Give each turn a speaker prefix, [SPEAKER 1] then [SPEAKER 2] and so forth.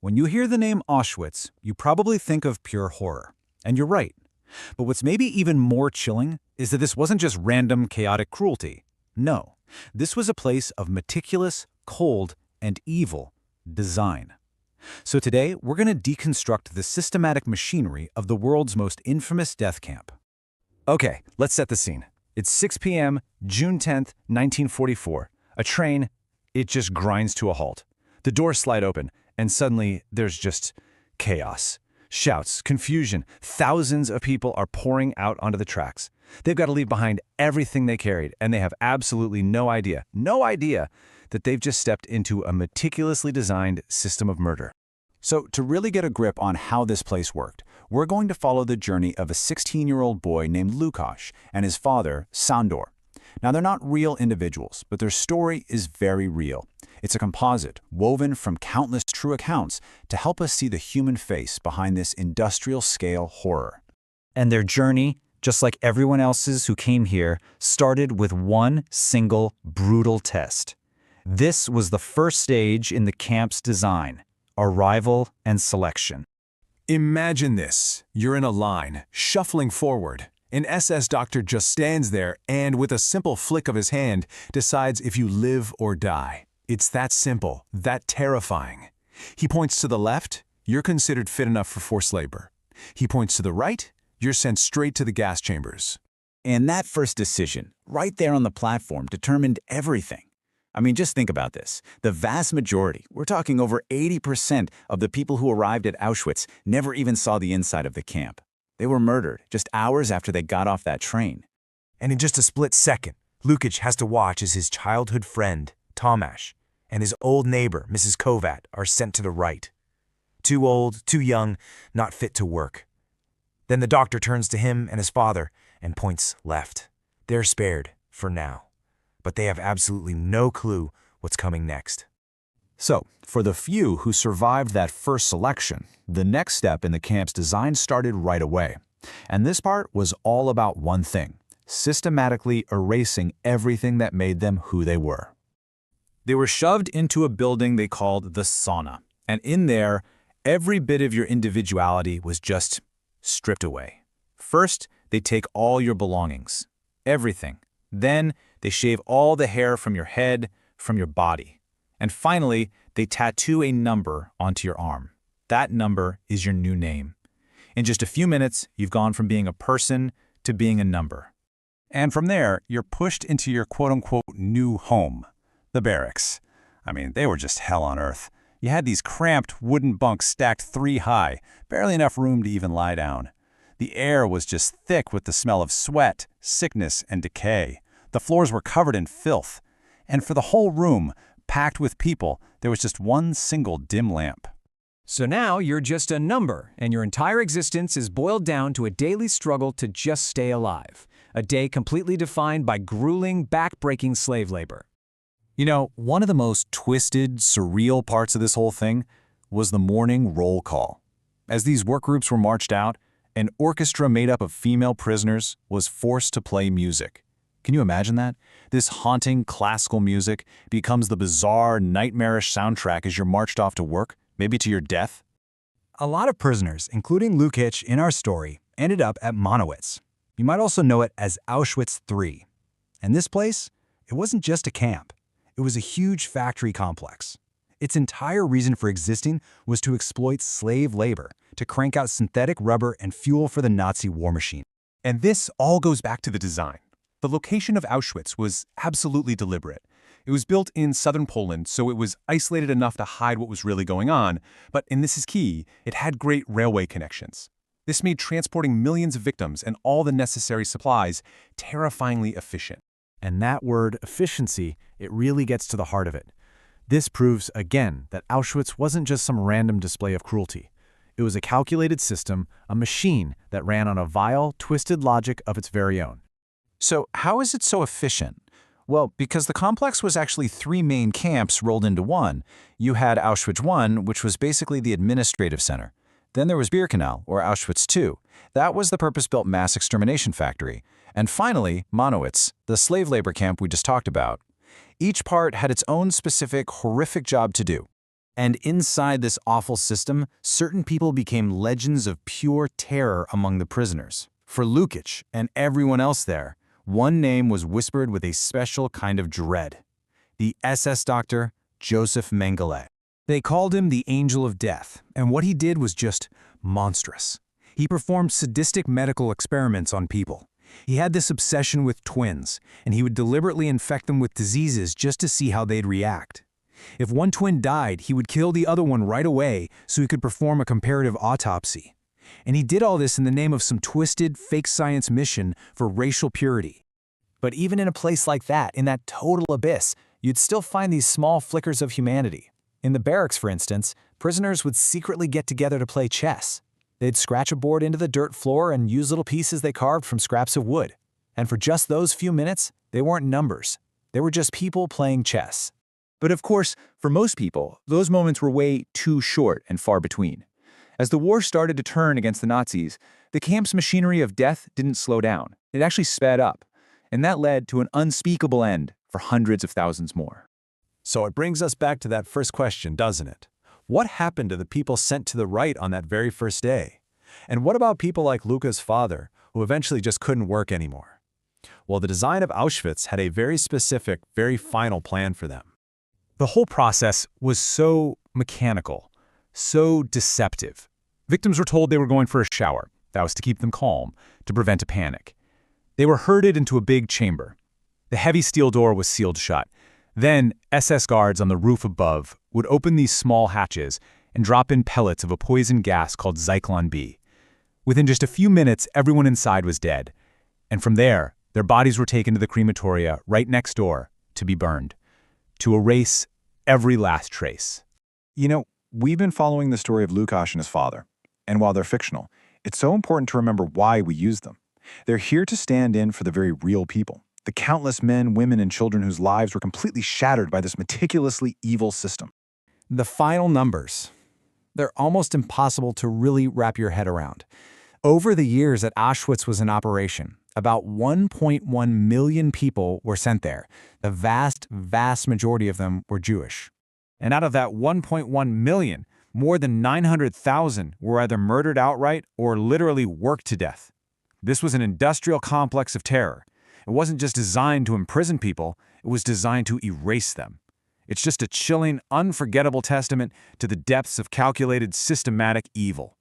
[SPEAKER 1] When you hear the name Auschwitz, you probably think of pure horror. And you're right. But what's maybe even more chilling is that this wasn't just random, chaotic cruelty. No, this was a place of meticulous, cold, and evil design. So today, we're going to deconstruct the systematic machinery of the world's most infamous death camp. Okay, let's set the scene. It's 6 p.m., June 10th, 1944. A train, it just grinds to a halt. The doors slide open, and suddenly there's just chaos. Shouts, confusion, thousands of people are pouring out onto the tracks. They've got to leave behind everything they carried, and they have absolutely no idea that they've just stepped into a meticulously designed system of murder. So to really get a grip on how this place worked, we're going to follow the journey of a 16-year-old boy named Lukasz and his father, Sandor. Now, they're not real individuals, but their story is very real. It's a composite, woven from countless true accounts to help us see the human face behind this industrial-scale horror. And their journey, just like everyone else's who came here, started with one single brutal test. This was the first stage in the camp's design: arrival and selection.
[SPEAKER 2] Imagine this. You're in a line, shuffling forward. An SS doctor just stands there and, with a simple flick of his hand, decides if you live or die. It's that simple, that terrifying. He points to the left, you're considered fit enough for forced labor. He points to the right, you're sent straight to the gas chambers.
[SPEAKER 1] And that first decision, right there on the platform, determined everything. I mean, just think about this. The vast majority, we're talking over 80% of the people who arrived at Auschwitz never even saw the inside of the camp. They were murdered just hours after they got off that train.
[SPEAKER 3] And in just a split second, Lukasz has to watch as his childhood friend, Tomasz, and his old neighbor, Mrs. Kovat, are sent to the right. Too old, too young, not fit to work. Then the doctor turns to him and his father and points left. They're spared, for now. But they have absolutely no clue what's coming next.
[SPEAKER 1] So, for the few who survived that first selection, the next step in the camp's design started right away. And this part was all about one thing: systematically erasing everything that made them who they were. They were shoved into a building they called the sauna. And in there, every bit of your individuality was just stripped away. First, they take all your belongings, everything. Then, they shave all the hair from your head, from your body. And finally, they tattoo a number onto your arm. That number is your new name. In just a few minutes, you've gone from being a person to being a number. And from there, you're pushed into your quote-unquote new home, the barracks. I mean, they were just hell on earth. You had these cramped wooden bunks stacked 3 high, barely enough room to even lie down. The air was just thick with the smell of sweat, sickness, and decay. The floors were covered in filth. And for the whole room, packed with people, there was just one single dim lamp.
[SPEAKER 4] So now you're just a number, and your entire existence is boiled down to a daily struggle to just stay alive. A day completely defined by grueling, back-breaking slave labor.
[SPEAKER 1] You know, one of the most twisted, surreal parts of this whole thing was the morning roll call. As these work groups were marched out, an orchestra made up of female prisoners was forced to play music. Can you imagine that? This haunting classical music becomes the bizarre, nightmarish soundtrack as you're marched off to work, maybe to your death.
[SPEAKER 4] A lot of prisoners, including Lukasz in our story, ended up at Monowitz. You might also know it as Auschwitz III. And this place, it wasn't just a camp. It was a huge factory complex. Its entire reason for existing was to exploit slave labor, to crank out synthetic rubber and fuel for the Nazi war machine.
[SPEAKER 2] And this all goes back to the design. The location of Auschwitz was absolutely deliberate. It was built in southern Poland, so it was isolated enough to hide what was really going on, but, and this is key, it had great railway connections. This made transporting millions of victims and all the necessary supplies terrifyingly efficient.
[SPEAKER 1] And that word, efficiency, it really gets to the heart of it. This proves, again, that Auschwitz wasn't just some random display of cruelty. It was a calculated system, a machine that ran on a vile, twisted logic of its very own. So how is it so efficient? Well, because the complex was actually 3 main camps rolled into one. You had Auschwitz I, which was basically the administrative center. Then there was Birkenau, or Auschwitz II. That was the purpose-built mass extermination factory. And finally, Monowitz, the slave labor camp we just talked about. Each part had its own specific, horrific job to do.
[SPEAKER 4] And inside this awful system, certain people became legends of pure terror among the prisoners. For Lukic and everyone else there, one name was whispered with a special kind of dread: the SS doctor Joseph Mengele. They called him the Angel of Death, and what he did was just monstrous. He performed sadistic medical experiments on people. He had this obsession with twins, and he would deliberately infect them with diseases just to see how they'd react. If one twin died, he would kill the other one right away so he could perform a comparative autopsy. And he did all this in the name of some twisted, fake science mission for racial purity. But even in a place like that, in that total abyss, you'd still find these small flickers of humanity. In the barracks, for instance, prisoners would secretly get together to play chess. They'd scratch a board into the dirt floor and use little pieces they carved from scraps of wood. And for just those few minutes, they weren't numbers. They were just people playing chess.
[SPEAKER 5] But of course, for most people, those moments were way too short and far between. As the war started to turn against the Nazis, the camp's machinery of death didn't slow down. It actually sped up. And that led to an unspeakable end for hundreds of thousands more.
[SPEAKER 2] So it brings us back to that first question, doesn't it? What happened to the people sent to the right on that very first day? And what about people like Luka's father, who eventually just couldn't work anymore? Well, the design of Auschwitz had a very specific, very final plan for them.
[SPEAKER 1] The whole process was so mechanical, so deceptive. Victims were told they were going for a shower. That was to keep them calm, to prevent a panic. They were herded into a big chamber. The heavy steel door was sealed shut. Then, SS guards on the roof above would open these small hatches and drop in pellets of a poison gas called Zyklon B. Within just a few minutes, everyone inside was dead. And from there, their bodies were taken to the crematoria right next door to be burned, to erase every last trace.
[SPEAKER 6] You know, we've been following the story of Lukasz and his father, and while they're fictional, it's so important to remember why we use them. They're here to stand in for the very real people, the countless men, women, and children whose lives were completely shattered by this meticulously evil system.
[SPEAKER 4] The final numbers. They're almost impossible to really wrap your head around. Over the years that Auschwitz was in operation, about 1.1 million people were sent there. The vast, vast majority of them were Jewish.
[SPEAKER 1] And out of that 1.1 million, more than 900,000 were either murdered outright or literally worked to death. This was an industrial complex of terror. It wasn't just designed to imprison people, it was designed to erase them. It's just a chilling, unforgettable testament to the depths of calculated, systematic evil.